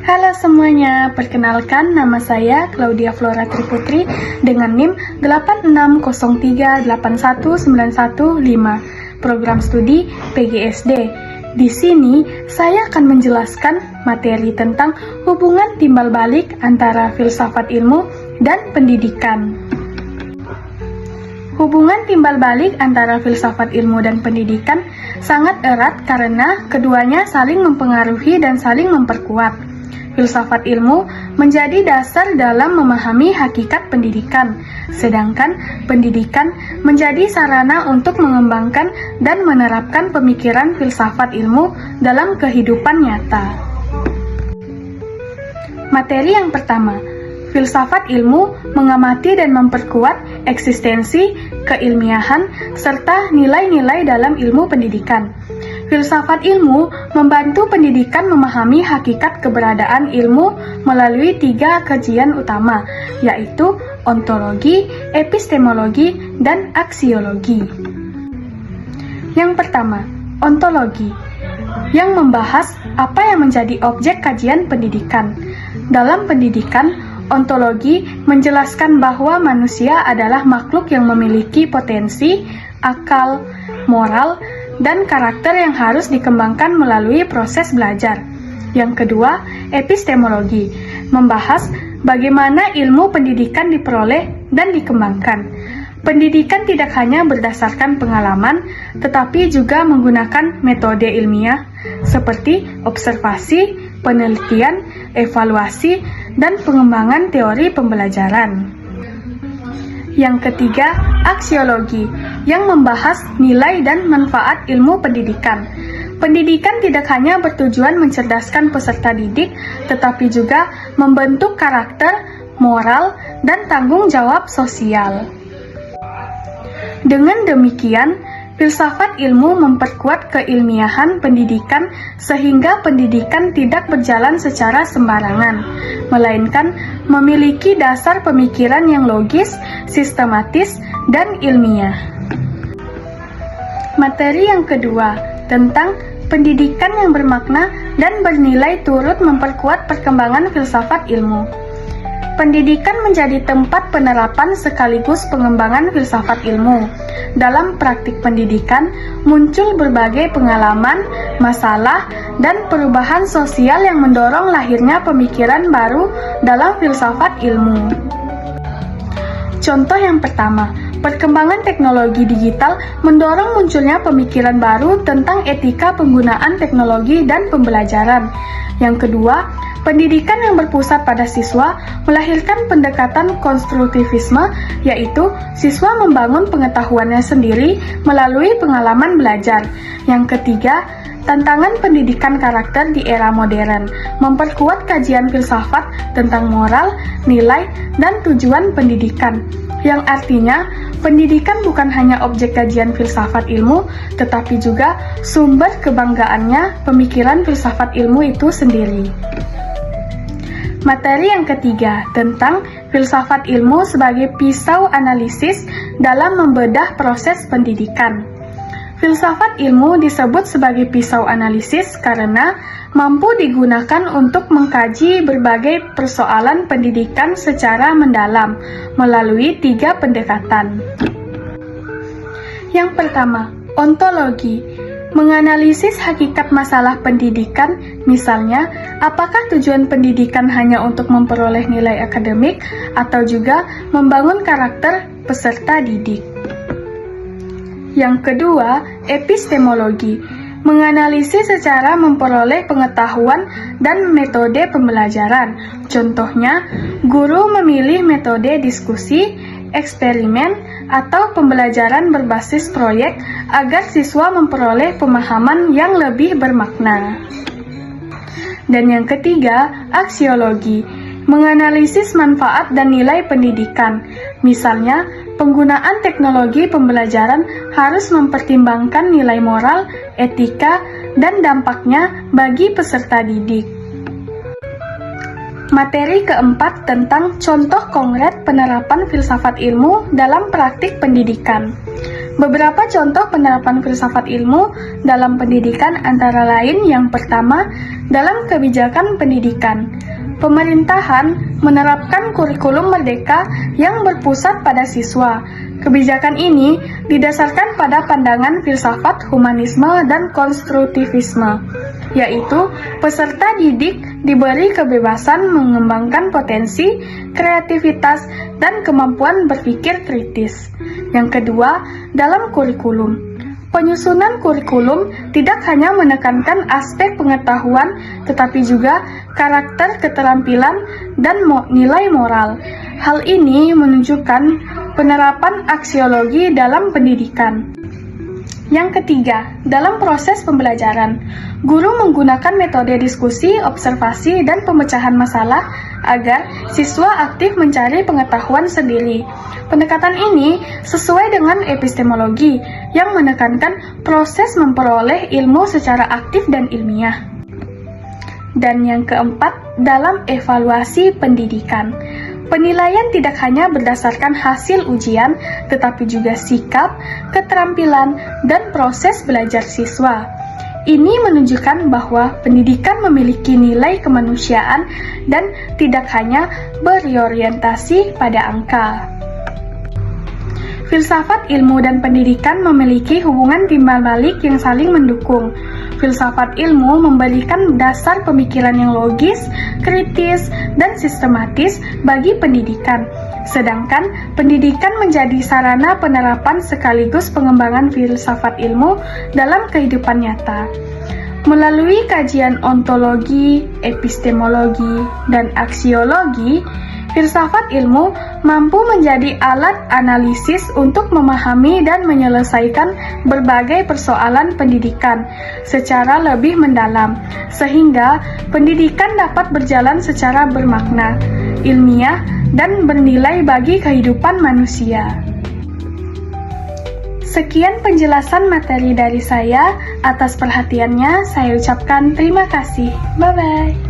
Halo semuanya, perkenalkan nama saya Claudia Flora Triputri dengan NIM 860381915, program studi PGSD. Di sini saya akan menjelaskan materi tentang hubungan timbal balik antara filsafat ilmu dan pendidikan. Hubungan timbal balik antara filsafat ilmu dan pendidikan sangat erat karena keduanya saling mempengaruhi dan saling memperkuat. Filsafat ilmu menjadi dasar dalam memahami hakikat pendidikan, sedangkan pendidikan menjadi sarana untuk mengembangkan dan menerapkan pemikiran filsafat ilmu dalam kehidupan nyata. Materi yang pertama, filsafat ilmu mengamati dan memperkuat eksistensi, keilmiahan, serta nilai-nilai dalam ilmu pendidikan. Filsafat ilmu membantu pendidikan memahami hakikat keberadaan ilmu melalui 3 kajian utama, yaitu ontologi, epistemologi, dan aksiologi. Yang pertama, ontologi, yang membahas apa yang menjadi objek kajian pendidikan. Dalam pendidikan, ontologi menjelaskan bahwa manusia adalah makhluk yang memiliki potensi, akal, moral, dan karakter yang harus dikembangkan melalui proses belajar. Yang kedua, epistemologi, membahas bagaimana ilmu pendidikan diperoleh dan dikembangkan. Pendidikan tidak hanya berdasarkan pengalaman, tetapi juga menggunakan metode ilmiah seperti observasi, penelitian, evaluasi, dan pengembangan teori pembelajaran. Yang ketiga, aksiologi, yang membahas nilai dan manfaat ilmu pendidikan. Pendidikan tidak hanya bertujuan mencerdaskan peserta didik, tetapi juga membentuk karakter, moral, dan tanggung jawab sosial. Dengan demikian, filsafat ilmu memperkuat keilmiahan pendidikan sehingga pendidikan tidak berjalan secara sembarangan, melainkan memiliki dasar pemikiran yang logis, sistematis, dan ilmiah. Materi yang kedua, tentang pendidikan yang bermakna dan bernilai turut memperkuat perkembangan filsafat ilmu. Pendidikan menjadi tempat penerapan sekaligus pengembangan filsafat ilmu. Dalam praktik pendidikan, muncul berbagai pengalaman, masalah, dan perubahan sosial yang mendorong lahirnya pemikiran baru dalam filsafat ilmu. Contoh yang pertama, perkembangan teknologi digital mendorong munculnya pemikiran baru tentang etika penggunaan teknologi dan pembelajaran. Yang kedua, pendidikan yang berpusat pada siswa melahirkan pendekatan konstruktivisme, yaitu siswa membangun pengetahuannya sendiri melalui pengalaman belajar. Yang ketiga, tantangan pendidikan karakter di era modern memperkuat kajian filsafat tentang moral, nilai, dan tujuan pendidikan, yang artinya pendidikan bukan hanya objek kajian filsafat ilmu, tetapi juga sumber kebanggaannya pemikiran filsafat ilmu itu sendiri. Materi yang ketiga, tentang filsafat ilmu sebagai pisau analisis dalam membedah proses pendidikan. Filsafat ilmu disebut sebagai pisau analisis karena mampu digunakan untuk mengkaji berbagai persoalan pendidikan secara mendalam melalui 3 pendekatan. Yang pertama, ontologi, menganalisis hakikat masalah pendidikan, misalnya apakah tujuan pendidikan hanya untuk memperoleh nilai akademik atau juga membangun karakter peserta didik. Yang kedua, epistemologi, menganalisis secara memperoleh pengetahuan dan metode pembelajaran. Contohnya, guru memilih metode diskusi, eksperimen, atau pembelajaran berbasis proyek agar siswa memperoleh pemahaman yang lebih bermakna. Dan yang ketiga, aksiologi, menganalisis manfaat dan nilai pendidikan. Misalnya, penggunaan teknologi pembelajaran harus mempertimbangkan nilai moral, etika, dan dampaknya bagi peserta didik. Materi keempat tentang contoh konkret penerapan filsafat ilmu dalam praktik pendidikan. Beberapa contoh penerapan filsafat ilmu dalam pendidikan antara lain yang pertama, dalam kebijakan pendidikan. Pemerintahan menerapkan kurikulum merdeka yang berpusat pada siswa. Kebijakan ini didasarkan pada pandangan filsafat humanisme dan konstruktivisme, yaitu peserta didik diberi kebebasan mengembangkan potensi, kreativitas, dan kemampuan berpikir kritis. Yang kedua, dalam kurikulum. Penyusunan kurikulum tidak hanya menekankan aspek pengetahuan, tetapi juga karakter, keterampilan, dan nilai moral. Hal ini menunjukkan penerapan aksiologi dalam pendidikan. Yang ketiga, dalam proses pembelajaran, guru menggunakan metode diskusi, observasi, dan pemecahan masalah agar siswa aktif mencari pengetahuan sendiri. Pendekatan ini sesuai dengan epistemologi yang menekankan proses memperoleh ilmu secara aktif dan ilmiah. Dan yang keempat, dalam evaluasi pendidikan. Penilaian tidak hanya berdasarkan hasil ujian, tetapi juga sikap, keterampilan, dan proses belajar siswa. Ini menunjukkan bahwa pendidikan memiliki nilai kemanusiaan dan tidak hanya berorientasi pada angka. Filsafat ilmu dan pendidikan memiliki hubungan timbal balik yang saling mendukung. Filsafat ilmu memberikan dasar pemikiran yang logis, kritis, dan sistematis bagi pendidikan. Sedangkan pendidikan menjadi sarana penerapan sekaligus pengembangan filsafat ilmu dalam kehidupan nyata. Melalui kajian ontologi, epistemologi, dan aksiologi, filsafat ilmu mampu menjadi alat analisis untuk memahami dan menyelesaikan berbagai persoalan pendidikan secara lebih mendalam, sehingga pendidikan dapat berjalan secara bermakna, ilmiah, dan bernilai bagi kehidupan manusia. Sekian penjelasan materi dari saya. Atas perhatiannya, saya ucapkan terima kasih. Bye-bye.